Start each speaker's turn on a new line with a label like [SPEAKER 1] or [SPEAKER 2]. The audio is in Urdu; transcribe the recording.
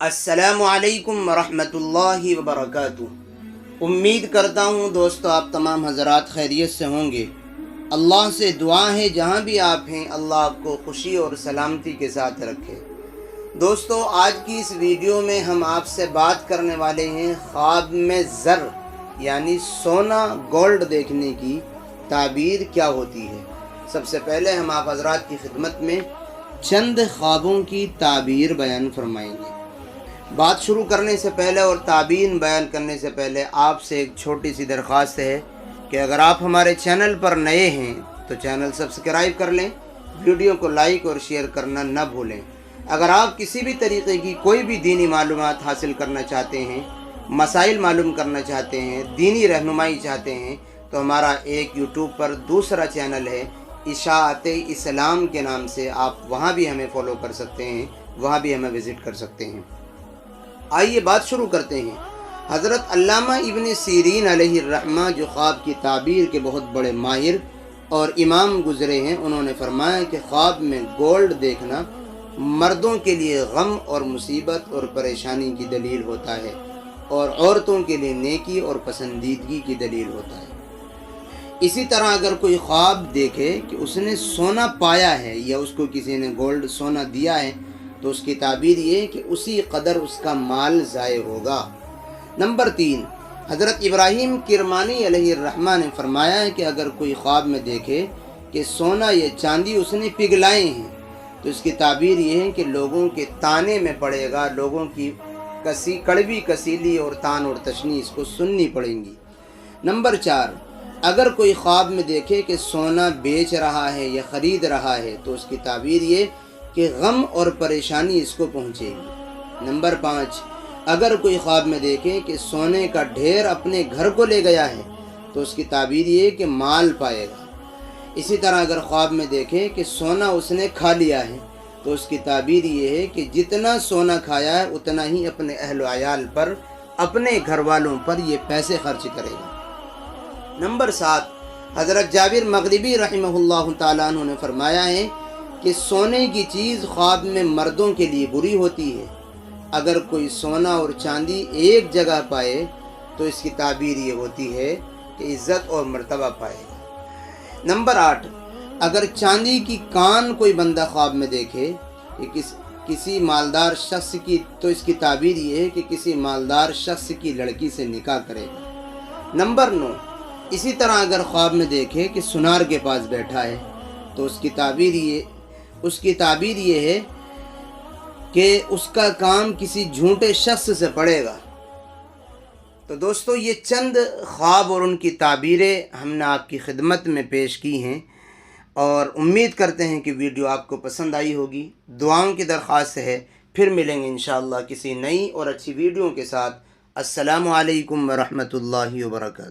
[SPEAKER 1] السلام علیکم ورحمۃ اللہ وبرکاتہ۔ امید کرتا ہوں دوستو آپ تمام حضرات خیریت سے ہوں گے۔ اللہ سے دعا ہے جہاں بھی آپ ہیں اللہ آپ کو خوشی اور سلامتی کے ساتھ رکھے۔ دوستو آج کی اس ویڈیو میں ہم آپ سے بات کرنے والے ہیں خواب میں زر یعنی سونا گولڈ دیکھنے کی تعبیر کیا ہوتی ہے۔ سب سے پہلے ہم آپ حضرات کی خدمت میں چند خوابوں کی تعبیر بیان فرمائیں گے۔ بات شروع کرنے سے پہلے اور تعبیر بیان کرنے سے پہلے آپ سے ایک چھوٹی سی درخواست ہے کہ اگر آپ ہمارے چینل پر نئے ہیں تو چینل سبسکرائب کر لیں، ویڈیو کو لائک اور شیئر کرنا نہ بھولیں۔ اگر آپ کسی بھی طریقے کی کوئی بھی دینی معلومات حاصل کرنا چاہتے ہیں، مسائل معلوم کرنا چاہتے ہیں، دینی رہنمائی چاہتے ہیں تو ہمارا ایک یوٹیوب پر دوسرا چینل ہے اشاعت اسلام کے نام سے، آپ وہاں بھی ہمیں فالو کر سکتے ہیں، وہاں بھی ہمیں وزٹ کر سکتے ہیں۔ آئیے بات شروع کرتے ہیں۔ حضرت علامہ ابن سیرین علیہ الرحمہ جو خواب کی تعبیر کے بہت بڑے ماہر اور امام گزرے ہیں، انہوں نے فرمایا کہ خواب میں گولڈ دیکھنا مردوں کے لیے غم اور مصیبت اور پریشانی کی دلیل ہوتا ہے اور عورتوں کے لیے نیکی اور پسندیدگی کی دلیل ہوتا ہے۔ اسی طرح اگر کوئی خواب دیکھے کہ اس نے سونا پایا ہے یا اس کو کسی نے گولڈ سونا دیا ہے تو اس کی تعبیر یہ ہے کہ اسی قدر اس کا مال ضائع ہوگا۔ نمبر 3، حضرت ابراہیم کرمانی علیہ الرحمہ نے فرمایا ہے کہ اگر کوئی خواب میں دیکھے کہ سونا یا چاندی اس نے پگھلائے ہیں تو اس کی تعبیر یہ ہے کہ لوگوں کے تانے میں پڑے گا، لوگوں کی کڑوی کسیلی اور تان اور تشنی اس کو سننی پڑیں گی۔ نمبر 4، اگر کوئی خواب میں دیکھے کہ سونا بیچ رہا ہے یا خرید رہا ہے تو اس کی تعبیر یہ کہ غم اور پریشانی اس کو پہنچے گی۔ نمبر 5، اگر کوئی خواب میں دیکھے کہ سونے کا ڈھیر اپنے گھر کو لے گیا ہے تو اس کی تعبیر یہ کہ مال پائے گا۔ اسی طرح اگر خواب میں دیکھے کہ سونا اس نے کھا لیا ہے تو اس کی تعبیر یہ ہے کہ جتنا سونا کھایا ہے اتنا ہی اپنے اہل و عیال پر، اپنے گھر والوں پر یہ پیسے خرچ کرے گا۔ نمبر 7، حضرت جابر مغربی رحمہ اللہ تعالیٰ عنہ نے فرمایا ہے کہ سونے کی چیز خواب میں مردوں کے لیے بری ہوتی ہے۔ اگر کوئی سونا اور چاندی ایک جگہ پائے تو اس کی تعبیر یہ ہوتی ہے کہ عزت اور مرتبہ پائے گا۔ نمبر 8، اگر چاندی کی کان کوئی بندہ خواب میں دیکھے کہ کسی مالدار شخص کی تو اس کی تعبیر یہ ہے کہ کسی مالدار شخص کی لڑکی سے نکاح کرے گا۔ نمبر 9، اسی طرح اگر خواب میں دیکھے کہ سنار کے پاس بیٹھا ہے تو اس کی تعبیر یہ ہے کہ اس کا کام کسی جھوٹے شخص سے پڑے گا۔ تو دوستو یہ چند خواب اور ان کی تعبیریں ہم نے آپ کی خدمت میں پیش کی ہیں اور امید کرتے ہیں کہ ویڈیو آپ کو پسند آئی ہوگی۔ دعاؤں کی درخواست ہے، پھر ملیں گے انشاءاللہ کسی نئی اور اچھی ویڈیو کے ساتھ۔ السلام علیکم ورحمۃ اللہ وبرکاتہ۔